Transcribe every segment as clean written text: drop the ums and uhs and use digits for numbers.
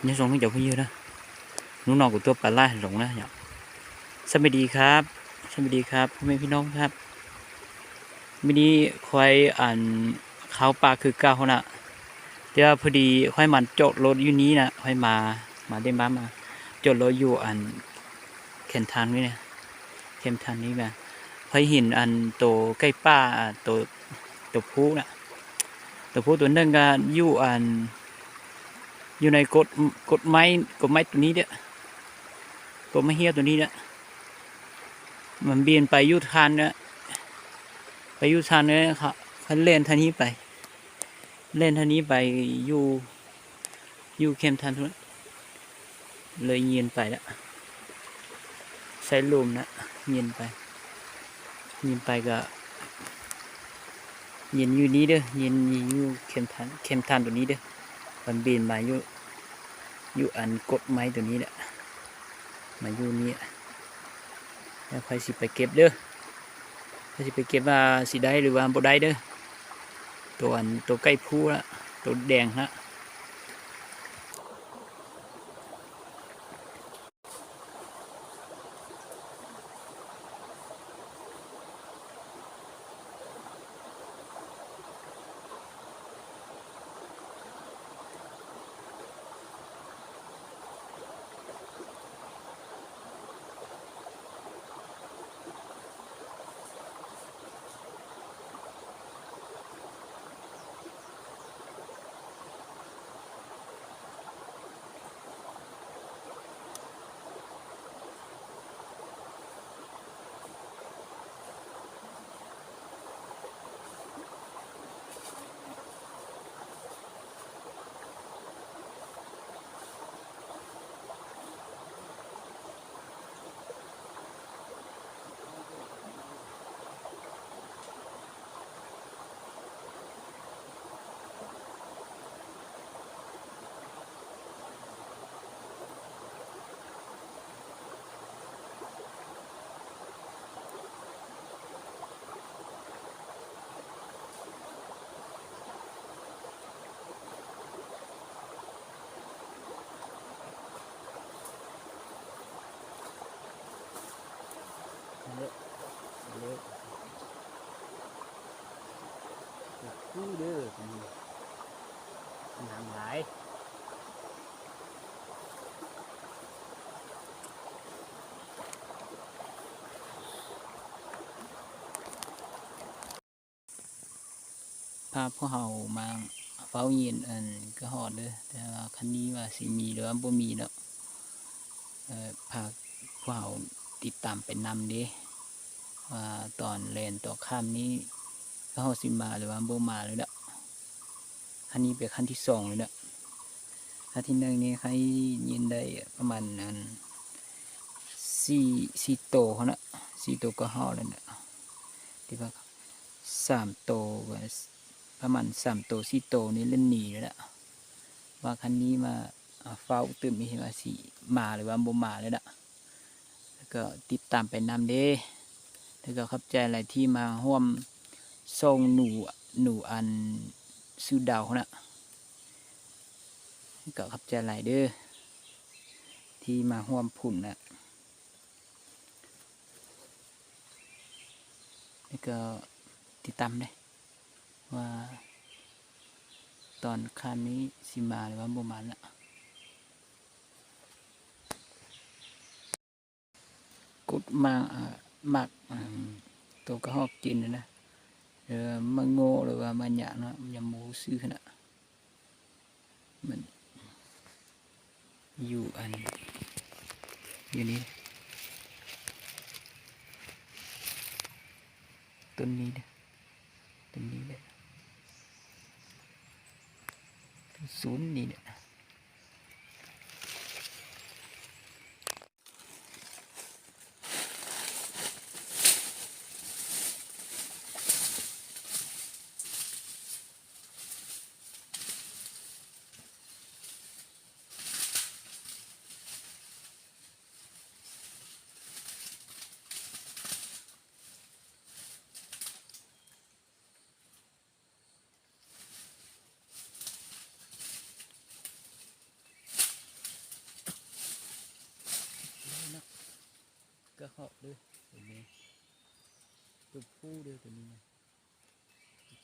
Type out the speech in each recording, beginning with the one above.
nhớ giống cái dòng như đóนู้นนอกกับตัวปลาล่าหลงนะเนี่ยสวัสดีครับสวัสดีครับพ่อแม่พี่น้องครับวันนี้ควายอ่านข้าวปลาคือก้าวน่ะเดี๋ยวพอดีควายมันจอดรถอยู่นี้นะควายมาเดินบ้านมาจอดรถอยู่อันเข็นทันนี่เนี่ยเข็มทันนี่มาควายหินอันโตใกล้ป้าตัวผู้น่ะตัวผู้ตัวนึงก็อยู่อันอยู่ในกดไม้ตัวนี้เด้อกดไม้เหี้ยตัวนี้เนี่ยมันเบียนไปยุทานเนี่ยไปยุทานเนี่ยครับเขาเล่นท่านี้ไปเล่นท่านี้ไปอยู่เข้มทันทุนเลยเงียนไปแล้วใช้ลมนะเงียนไปก็เงียนอยู่นี้เด้อเงียนอยู่เข้มทันตัวนี้เด้อมันเบียนมาอยู่อันกดไม้ตัวนี้แหละมาอยู่นี้แล้วใครสิไปเก็บเด้อใครสิไปเก็บว่าสิได้หรือว่าบ่ได้เด้อตัวใกล้ผู้ละตัวแดงนะผู้เด้อน้ำไหลพาพวกเรามาเฝ้าเย็นอันก็หอดเด้อแต่ว่าคันนี้ว่าสิมีหรือว่าบ่มีเนาะพาพวกเราติดตามไปนำเด้ว่าตอนแลนต่อข้ามนี้ก็เฮาสิมาหรือว่าบ่มาเลยเด้อคันนี้เป็นคันที่สองเลยเด้อคันที่หนึ่งนี่ใครยินได้ประมาณนั้นสี่โตเขานะ4 โตก็หอดแล้วเด้อที่ว่า3 โตประมาณ3 โต 4 โตนี่เล่นหนีแล้วละว่าคันนี้มาเฝ้าตื่นมีว่าสิมาหรือว่าบ่มาเลยละแล้วก็ติดตามไปนำเด้แล้วก็ขอบใจอะไรที่มาร่วมส่งหนูอันซื้อดาวเขานะก็ขอบใจอะไรเด้อที่มาร่วมผุ่นนะแล้วก็ติดตามได้ว่าตอนคันนี้สิมาหรือว่าบ่มาละกดมาหมักตัวกระหอกกินนะมาโง่หรือว่ามาหยาเนาะมันยังมูซื้อขนาดมันอยู่อยู่นี่ต้นนี้เด้อต้นนี้เด้อศูนย์นี่เด้อ เหาะด้วยตัวนี้ตัวผู้ด้วยตัวนี้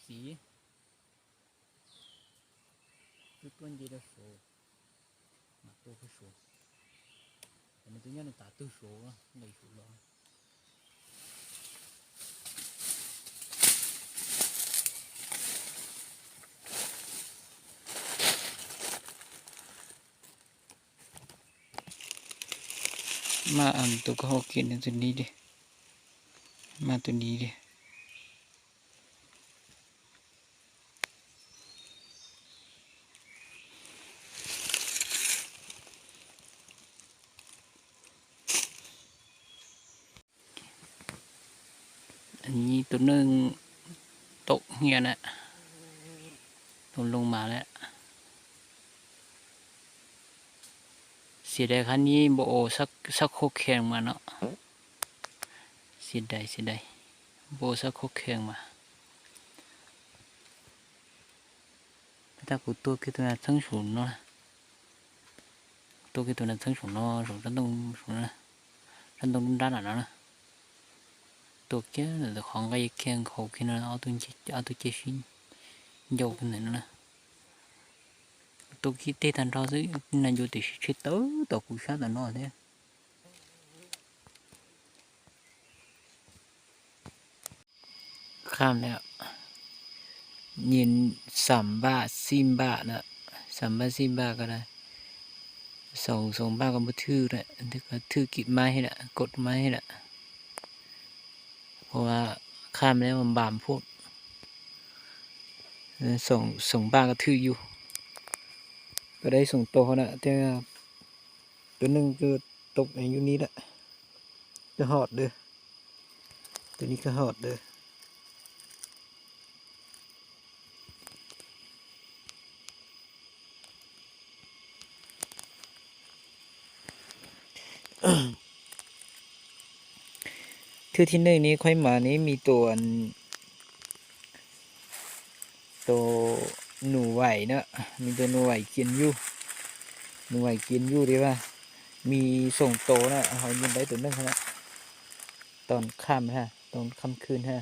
สีตัวต้นยีราฟมาตัวผู้สูงแต่ในตัวนี้มันตาตัวสูงไม่สูงหรอกมาอันตัวก็หกกินตัวนี้ดิมาตัวนี้ดิอันนี้ตัวนึงตกเงี้ยนะตัวลงมาแล้วเสียดายคันนี้โบสักโคกแข็งมาเนาะเสียดายโบสักโคกแข็งมาถ้ากูตัวกี่ตัวนั้นทั้งสูงเนาะตัวกี่ตัวนั้นทั้งสูงเนาะสูงทั้งตรงสูงนะทั้งตรงด้านหลังนะตัวเจ้าแต่ของก็ยังแข็งเขาขี้นะเอาตัวเจ้าชิ้นโยกนั่นนะตัวขี้เตะทันเราซื้อนั่นอยู่ติดชิดตัวกูชาแต่นอเนี่ยข้ามแล้วยิน3 บาท 10 บาทนะ3 บาท 10 บาทก็ได้2 บาทก็มาถือแหละถือกิดไม้ให้ละกดไม้ให้ละเพราะว่าข้ามแล้วมันบามพวก2 บาทก็ถืออยู่ก็ได้ส่งโตนะแต่ตัวนึงก็ตกอยู่นี้แหละก็หอดเด้อตัวนี้ก็หอดเด้อเทื่อที่1นี้ค่อยมานี้มีตัวหนูไหวเนอะมีตัวหนูไหวกินอยู่ดีว่ามีส่งโตนะเขายินได้ตัวนึงนะตอนค่ำฮะตอนค่ำคืนฮะ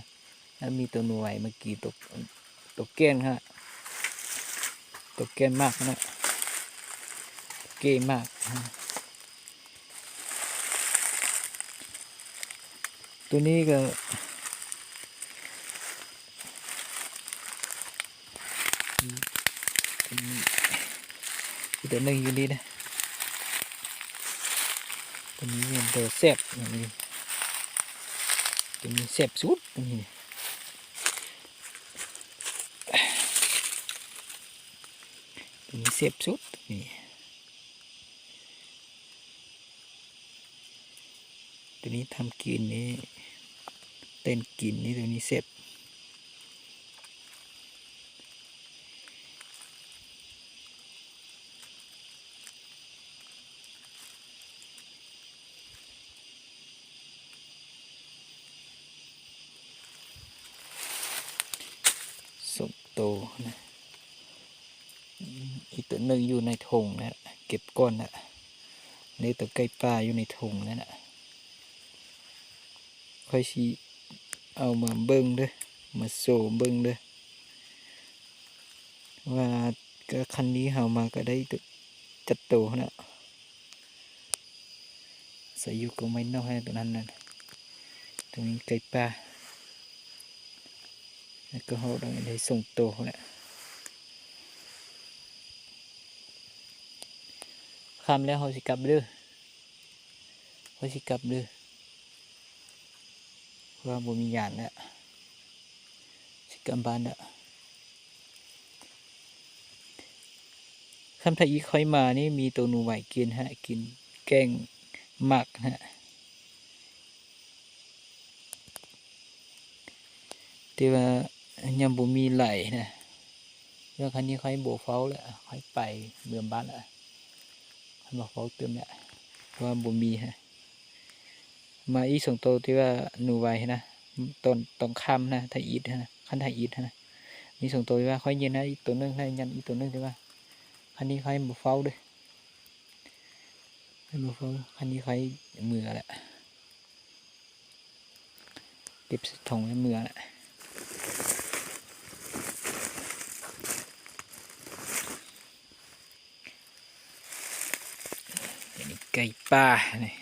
แล้วมีตัวหนูไหวเมื่อกี้ตกแก้นฮะตกแก้นมากนะเก๋มากตัวนี้ก็ตัวนึงอยู่นี่นะตัวนี้เป็นตัวแซ่บอย่างนี้ตัวนี้แซ่บสุดตัวนี้แซ่บสุดนี่ตัวนี้ทำกินนี่เต้นกินนี่ตัวนี้แซ่บส่งโตนะอีกตัวนึงอยู่ในถุงนะเก็บก้อนนะนี่ตัวไก่ปลาอยู่ในถุงนั่นแหละค่อยชี้เอามาเบิ้งด้วยมาโซ่เบิ้งด้วยว่าก็คันนี้เฮามาก็ได้จัดโตนะใส่อยู่ก็ไม่นอกให้ตัวนั้นนั่นตรงนี้ไก่ปลาแล้วก็เขาได้ส่งโตนะข้ามแล้วเขาสิกลับเด้อว่าบ่มีหยาดแล้วสิกลับบ้านแล้วคำไทยอีค่อยมานี่มีตัวหนูไหวกินฮะกินแกงหมักฮะแต่ว่ายังบ่มีไหลนะเรื่องคันนี้ค่อยโบเฝ้าแล้วค่อยไปเมืองบ้านแล้วค่อยมาเฝ้าเติมแล้วว่าบ่มีฮะมาอีส่งโตที่ว่าหนูไหวนะตอนค่ำนะไทยอีทนะคันไทยอีทนะมีส่งโตที่ว่าค่อยเย็นนะอีกตัวนึงนะยันอีกตัวนึงที่ว่าคันนี้ค่อยโบเฝ้าด้วยคันนี้ค่อยมือแหละ เก็บใส่ถุงในเมืองแหละอันนี้ไก่ป่านี่